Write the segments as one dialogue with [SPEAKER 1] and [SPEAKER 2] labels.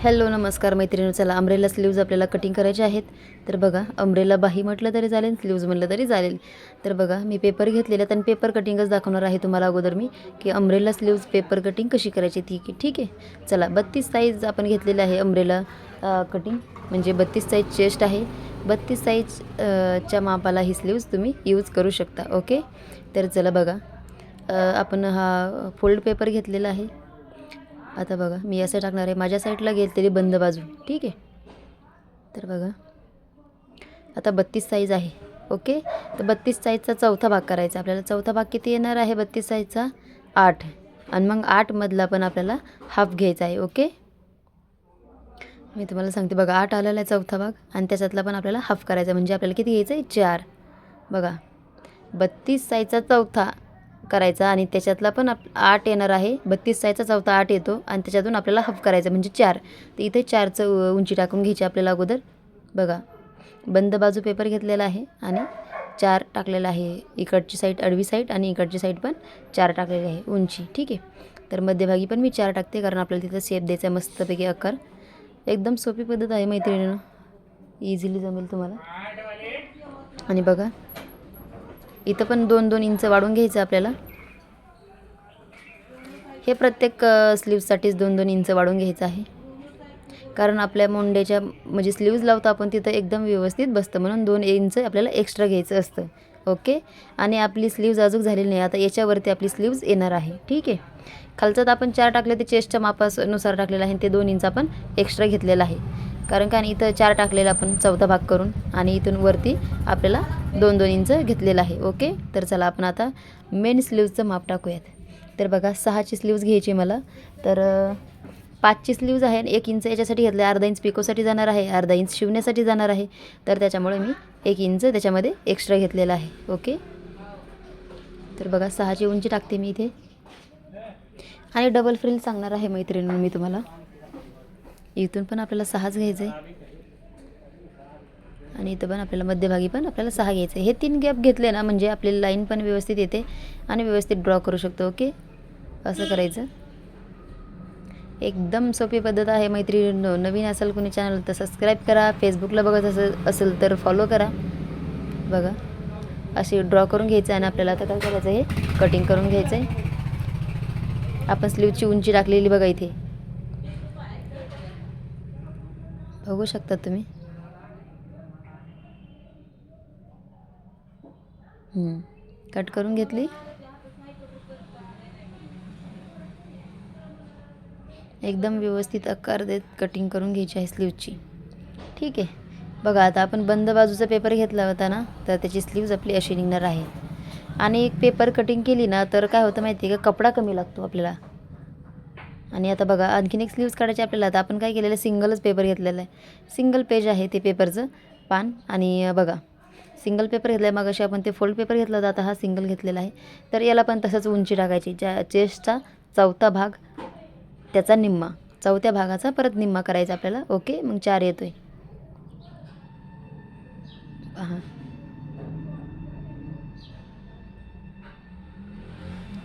[SPEAKER 1] Hello नमस्कार मैत्रिणी. चला अम्ब्रेला स्लीव्ज आपल्याला कटिंग करायचे आहेत. तर बघा, अम्ब्रेला बाही म्हटलं तरी चालेल, स्लीव्ज म्हटलं तरी चालेल. तर बघा, मी पेपर घेतलेले आहेत आणि पेपर कटिंगच दाखवणार आहे तुम्हाला अगोदर मी, की अम्ब्रेला स्लीव्ज पेपर कटिंग कशी करायची ठीक आहे. चला 32 साईज आपण घेतलेलं आहे अम्ब्रेला कटिंग, म्हणजे 32 साईज चेस्ट आहे. 32 साईज च्या मापाला ही स्लीव्ज तुम्ही यूज करू शकता. ओके. तर चला बघा, आपण हा फोल्ड पेपर घेतलेला आहे. आता बघा, मी असं टाकणार आहे, माझ्या साईडला घेतलेली बंद बाजू. ठीक आहे. तर बघा, आता 32 साईज आहे. ओके. तर 32 साईजचा चौथा भाग करायचा आपल्याला. चौथा भाग किती येणार आहे 32 साईजचा? 8. आणि मग 8 मधला पण आपल्याला हाफ घ्यायचा आहे. ओके. मी तुम्हाला सांगते बघा, 8 आलेला आहे चौथा भाग आणि त्याच्यातला पण आपल्याला हाफ करायचा, म्हणजे आपल्याला किती घ्यायचं आहे? 4. बघा, 32 साईजचा चौथा करायचा आणि त्याच्यातला पण 8 येणार आहे. 32 साईजचा चौथा 8 येतो आणि त्याच्यातून आपल्याला हाफ करायचं, म्हणजे 4. तर इथे 4चं उंची टाकून घ्यायची आपल्याला अगोदर. बघा, बंद बाजू पेपर घेतलेला आहे आणि 4 टाकलेला आहे. इकडची साईड आडवी साईड आणि इकडची साईड पण 4 टाकलेली आहे उंची. ठीक आहे. तर मध्यभागी पण मी 4 टाकते, कारण आपल्याला तिथं शेप द्यायचा आहे मस्तपैकी आकार. एकदम सोपी पद्धत आहे मैत्रिणीनं, इझिली जमेल तुम्हाला. आणि बघा, इथं पण 2-2 इंच वाढवून घ्यायचं आपल्याला. हे प्रत्येक स्लीव्जसाठीच 2-2 इंच वाढवून घ्यायचं आहे, कारण आपल्या मुंड्याच्या म्हणजे स्लीव्ज लावतो आपण तिथं एकदम व्यवस्थित बसतं, म्हणून 2 इंच आपल्याला एक्स्ट्रा घ्यायचं असतं. ओके. आणि आपली स्लीव्ज अजून झालेली नाही, आता याच्यावरती आपली स्लीव्ज येणार आहे. ठीक आहे. खालचं आपण 4 टाकले, ते चेस्टच्या मापानुसार टाकलेलं आहे, ते 2 इंच आपण एक्स्ट्रा घेतलेलं आहे. कारण का इथं 4 टाकलेलं आपण चौथा भाग करून, आणि इथून वरती आपल्याला 2-2 इंच घेतलेलं आहे. ओके. तर चला आपण आता मेन स्लीव्जचं माप टाकूयात. तर बघा, 6ची स्लीव्ज घ्यायची मला. तर 5ची स्लीव्ज आहे, 1 इंच याच्यासाठी घेतलं आहे. अर्धा इंच पिकोसाठी जाणार आहे, अर्धा इंच शिवण्यासाठी जाणार आहे. तर त्याच्यामुळे मी 1 इंच त्याच्यामध्ये एक्स्ट्रा घेतलेला आहे. ओके. तर बघा, 6ची उंची टाकते मी इथे. आणि डबल फ्रिल सांगणार आहे मैत्रिणींनो मी तुम्हाला. इथून पण आपल्याला 6च घ्यायचं आहे आणि इथं पण आपल्याला मध्यभागी पण आपल्याला 6 घ्यायचं आहे. हे 3 गॅप घेतले ना, म्हणजे आपली लाईन पण व्यवस्थित येते आणि व्यवस्थित ड्रॉ करू शकतो. ओके. असं करायचं. एकदम सोपी पद्धत आहे मैत्रिणींनो. नवीन असेल कोणी चॅनल तर सबस्क्राईब करा, फेसबुकला बघत असेल तर फॉलो करा. बघा, अशी ड्रॉ करून घ्यायचं आणि आपल्याला आता काय करायचं, हे कटिंग करून घ्यायचं आहे. आपण स्लीवची उंची टाकलेली बघा इथे, बघू शकता तुम्ही. कट करून घेतली. एकदम व्यवस्थित आकार देत कटिंग करून घ्यायची आहे स्लीवची. ठीक आहे. बघा, आता आपण बंद बाजूचा पेपर घेतला होता ना, तर त्याची स्लीव्ज आपली अशी निघणार आहे. आणि एक पेपर कटिंग केली ना, तर काय होतं माहिती आहे का, कपडा कमी लागतो आपल्याला. आणि आता बघा, आणखीन एक स्लीव्ज काढायची आपल्याला. आता आपण काय केलेलं, सिंगलच पेपर घेतलेला आहे. सिंगल पेज आहे ते पेपरचं पान. आणि बघा, सिंगल पेपर घेतला आहे. मग अशी आपण ते फोल्ड पेपर घेतला होता, आता हा सिंगल घेतलेला आहे. तर याला पण तसंच उंची टाकायची. ज्या चेस्टचा चौथा भाग त्याचा निम्मा, चौथ्या भागाचा परत निम्मा करायचा आपल्याला. ओके. मग 4 येतोय. पहा,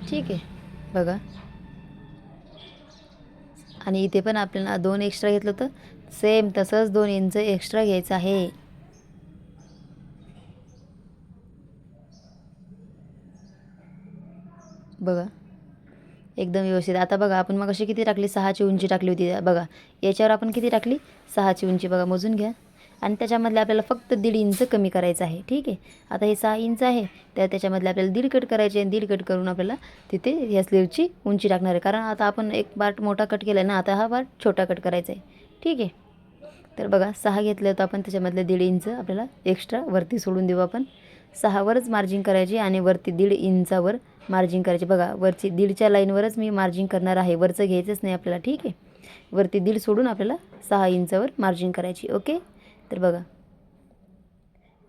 [SPEAKER 1] ठीक आहे. बघा, आणि इथे पण आपल्याला 2 एक्स्ट्रा घेतलं होतं, सेम तसंच 2 इंच एक्स्ट्रा घ्यायचं आहे. बघा, एकदम व्यवस्थित. आता बघा, आपण मग अशी किती टाकली, 6ची उंची टाकली होती. बघा, याच्यावर आपण किती टाकली, 6ची उंची. बघा, मोजून घ्या. आणि त्याच्यामधले आपल्याला फक्त 1.5 इंच कमी करायचं आहे. ठीक आहे. आता हे 6 इंच आहे, तर त्याच्यामधले आपल्याला 1.5 कट करायचे आहे. 1.5 कट करून आपल्याला तिथे ह्या स्लीवची उंची टाकणार आहे, कारण आता आपण एक पार्ट मोठा कट केला आहे ना, आता हा पार्ट छोटा कट करायचा आहे. ठीक आहे. तर बघा, 6 घेतलं होतं आपण, त्याच्यामधले 1.5 इंच आपल्याला एक्स्ट्रा वरती सोडून देऊ आपण. 6वरच मार्जिन करायची आणि वरती 1.5 इंचावर मार्जिन करायची. बघा, वरची 1.5च्या लाईनवरच मी मार्जिन करणार आहे, वरचं घ्यायचंच नाही आपल्याला. ठीक आहे. वरती 1.5 सोडून आपल्याला 6 इंचावर मार्जिन करायची. ओके. तर बघा,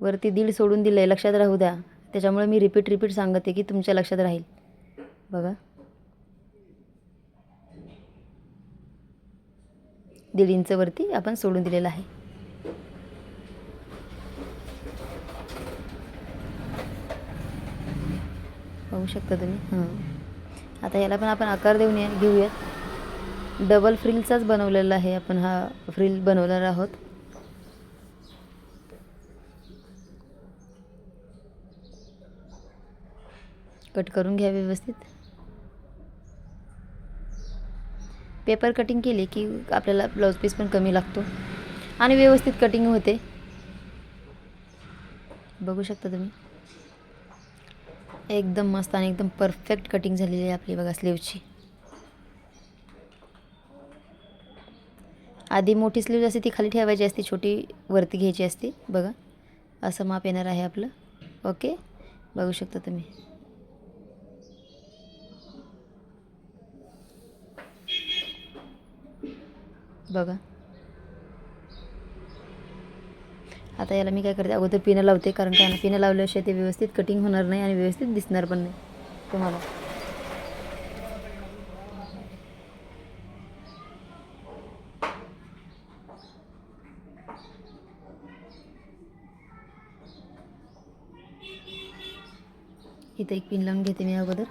[SPEAKER 1] वरती 1.5 सोडून दिलं आहे, लक्षात राहू द्या. त्याच्यामुळे मी रिपीट सांगते की तुमच्या लक्षात राहील. बघा, 1.5 इंच वरती आपण सोडून दिलेलं आहे. बघू शकता तुम्ही. आता याला पण आपण आकार घेऊयात. डबल फ्रिलचाच बनवलेला आहे, आपण हा फ्रिल बनवणार आहोत. कट करून घ्या व्यवस्थित. पेपर कटिंग केली की आपल्याला ब्लाऊज पीस पण कमी लागतो आणि व्यवस्थित कटिंग होते. बघू शकता तुम्ही, एकदम मस्त आणि एकदम परफेक्ट कटिंग झालेली आहे आपली बघा स्लीवची. आधी मोठी स्लीव असते ती खाली ठेवायची असते, छोटी वरती घ्यायची असते. बघा असं माप येणार आहे आपलं. ओके, बघू शकता तुम्ही. बघा आता याला मी काय करते, अगोदर पिनं लावते, कारण काय ना पिनं लावल्याशिवाय ते व्यवस्थित कटिंग होणार नाही आणि व्यवस्थित दिसणार पण नाही तुम्हाला. इथं एक पिन लावून घेते मी अगोदर.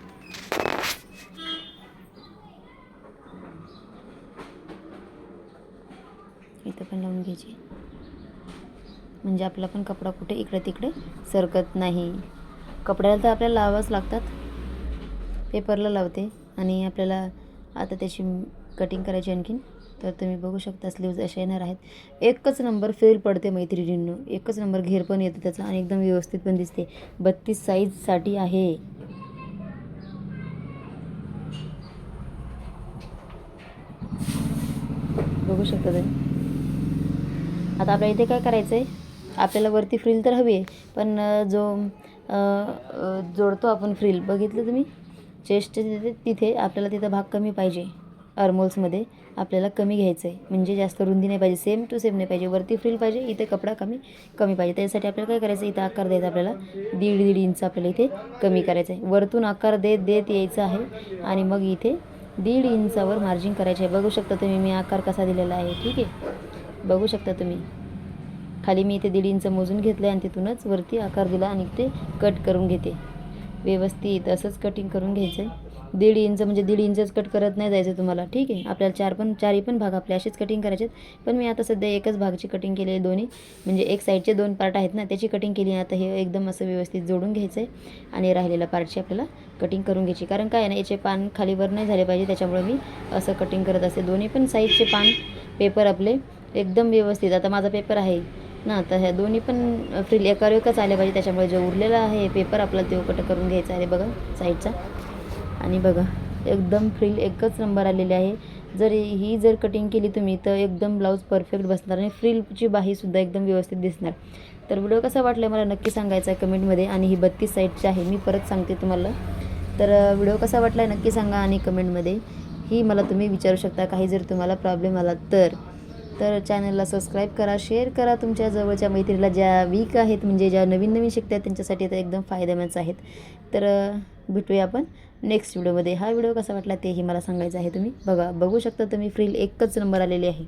[SPEAKER 1] इथं पण लावून घ्यायची, म्हणजे आपला पण कपडा कुठे इकडे तिकडे सरकत नाही. कपड्याला तर आपल्याला लावाच लागतात. पेपरला लावते आणि आपल्याला आता त्याची कटिंग करायची आणखीन. तर तुम्ही बघू शकता स्लीव्ज अशा येणार आहेत. एकच नंबर फेल पडते मैत्रिणींनो, एकच नंबर घेर पण येतो त्याचा आणि एकदम व्यवस्थित पण दिसते. 32 साईजसाठी आहे. बघू शकता तुम्ही. आता आपल्याला इथे काय करायचं आहे, आपल्याला वरती फ्रिल तर हवी आहे, पण जो जोडतो आपण फ्रिल, बघितलं तुम्ही चेस्ट तिथे आपल्याला तिथं भाग कमी पाहिजे. आर्महोल्समध्ये आपल्याला कमी घ्यायचं आहे, म्हणजे जास्त रुंदी नाही पाहिजे, सेम टू सेम नाही पाहिजे. वरती फ्रिल पाहिजे, इथे कपडा कमी पाहिजे. त्यासाठी आपल्याला काय करायचं, इथं आकार द्यायचा आपल्याला 1.5 इंच आपल्याला इथे कमी करायचं आहे. वरतून आकार देत यायचं आहे आणि मग इथे 1.5 इंचावर मार्जिन करायचे आहे. बघू शकता तुम्ही मी आकार कसा दिलेला आहे. ठीक आहे, बघू शकता तुम्ही. खाली मी इथे 1.5 इंच मोजून घेतलं आणि तिथूनच वरती आकार दिला आणि ते कट करून घेते व्यवस्थित. असंच कटिंग करून घ्यायचं आहे. 1.5 इंच म्हणजे 1.5 इंचच कट करत नाही जायचं तुम्हाला. ठीक आहे, आपल्याला चारही पण भाग आपले असेच कटिंग करायचे. पण मी आता सध्या एकच भागची कटिंग केली आहे. दोन्ही म्हणजे एक साईडचे 2 पार्ट आहेत ना, त्याची कटिंग केली. आता हे एकदम असं व्यवस्थित जोडून घ्यायचं आहे आणि राहिलेल्या पार्टची आपल्याला कटिंग करून घ्यायची. कारण काय आहे ना, याचे पान खालीवर नाही झाले पाहिजे, त्याच्यामुळे मी असं कटिंग करत असते. दोन्ही पण साईडचे पान पेपर आपले एकदम व्यवस्थित. आता माझा पेपर आहे ना, तर ह्या दोन्ही पण फ्रिल एकाच आल्या पाहिजे, त्याच्यामुळे जो उरलेला आहे पेपर आपला तो कट करून घ्यायचा आहे बघा साईडचा. आणि बघा एकदम फ्रिल एकच नंबर आलेली आहे. जर कटिंग केली तुम्ही तर एकदम ब्लाऊज परफेक्ट बसणार आणि फ्रिलची बाहीसुद्धा एकदम व्यवस्थित दिसणार. तर व्हिडिओ कसा वाटला मला नक्की सांगायचा आहे कमेंटमध्ये. आणि ही 32 साईजची आहे, मी परत सांगते तुम्हाला. तर व्हिडिओ कसा वाटला आहे नक्की सांगा आणि कमेंटमध्ये ही मला तुम्ही विचारू शकता. काही जर तुम्हाला प्रॉब्लेम आला तर चॅनलला सबस्क्राईब करा, शेअर करा तुमच्या जवळच्या मैत्रिणीला, ज्या वीक आहेत म्हणजे ज्या नवीन शिकतात त्यांच्यासाठी तर एकदम फायदेमंद आहेत. तर भेटूया आपण नेक्स्ट व्हिडिओमध्ये. हा व्हिडिओ कसा वाटला तेही मला सांगायचं आहे. तुम्ही बघू शकता तुम्ही फ्रिल एकच नंबर आलेली आहे.